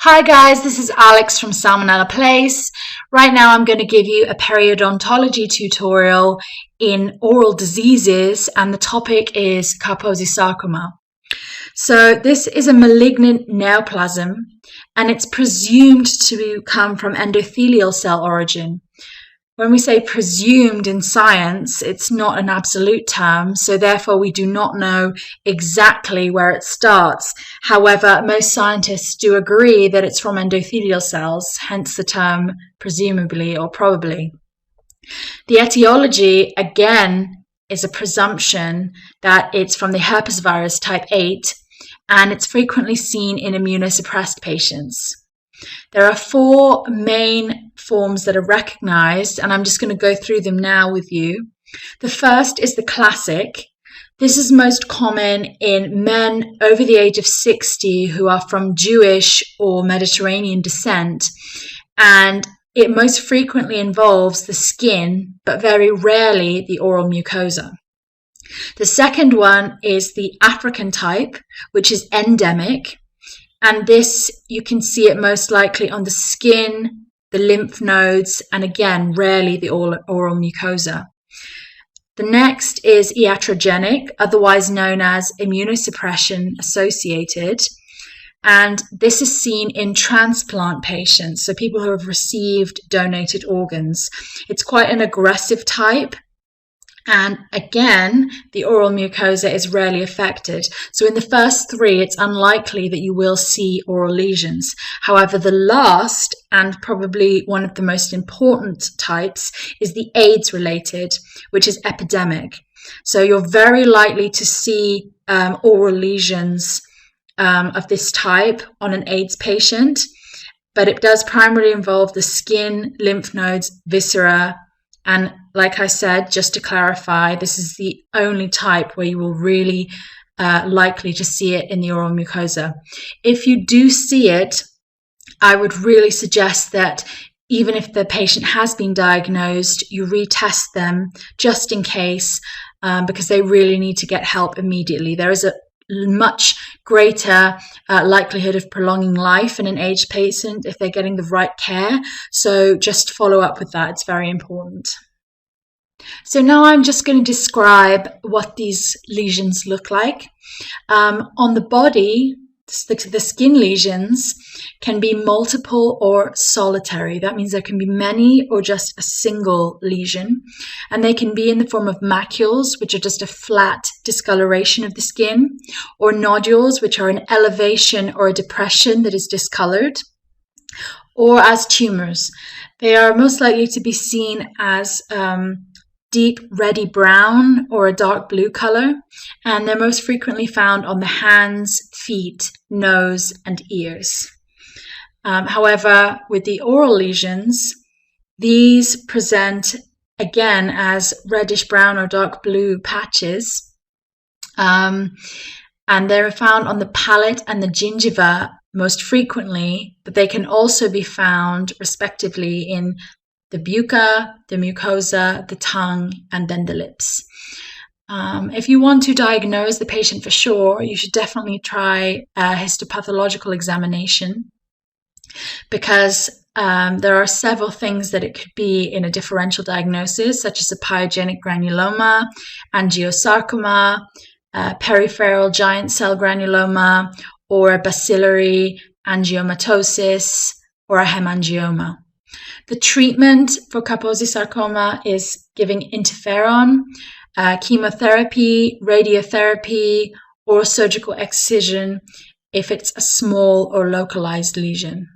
Hi guys, this is Alex from Salmonella Place. Right now I'm going to give you a periodontology tutorial in oral diseases, and the topic is Kaposi Sarcoma. So this is a malignant neoplasm and it's presumed to come from endothelial cell origin. When we say presumed in science, it's not an absolute term, so therefore we do not know exactly where it starts. However, most scientists do agree that it's from endothelial cells, hence the term presumably or probably. The etiology, again, is a presumption that it's from the herpes virus type 8, and it's frequently seen in immunosuppressed patients. There are four main forms that are recognized, and I'm just going to go through them now with you. The first is the classic. This is most common in men over the age of 60 who are from Jewish or Mediterranean descent, and it most frequently involves the skin, but very rarely the oral mucosa. The second one is the African type, which is endemic. And this, you can see it most likely on the skin, the lymph nodes, and again, rarely the oral mucosa. The next is iatrogenic, otherwise known as immunosuppression associated. And this is seen in transplant patients, so people who have received donated organs. It's quite an aggressive type. And again, the oral mucosa is rarely affected. So in the first three, it's unlikely that you will see oral lesions. However, the last, and probably one of the most important types, is the AIDS related, which is epidemic. So you're very likely to see oral lesions of this type on an AIDS patient, but it does primarily involve the skin, lymph nodes, viscera, and like I said, just to clarify, this is the only type where you will really likely to see it in the oral mucosa. If you do see it, I would really suggest that even if the patient has been diagnosed, you retest them just in case, because they really need to get help immediately. There is a much greater likelihood of prolonging life in an aged patient if they're getting the right care. So just follow up with that. It's very important. So now I'm just going to describe what these lesions look like. On the body, the skin lesions can be multiple or solitary. That means there can be many or just a single lesion. And they can be in the form of macules, which are just a flat discoloration of the skin, or nodules, which are an elevation or a depression that is discolored, or as tumors. They are most likely to be seen as deep reddy brown or a dark blue color, and they're most frequently found on the hands, feet, nose, and ears. However, with the oral lesions, these present again as reddish brown or dark blue patches, and they're found on the palate and the gingiva most frequently, but they can also be found respectively in the bucca, the mucosa, the tongue, and then the lips. If you want to diagnose the patient for sure, you should definitely try a histopathological examination, because there are several things that it could be in a differential diagnosis, such as a pyogenic granuloma, angiosarcoma, peripheral giant cell granuloma, or a bacillary angiomatosis, or a hemangioma. The treatment for Kaposi sarcoma is giving interferon, chemotherapy, radiotherapy, or surgical excision if it's a small or localized lesion.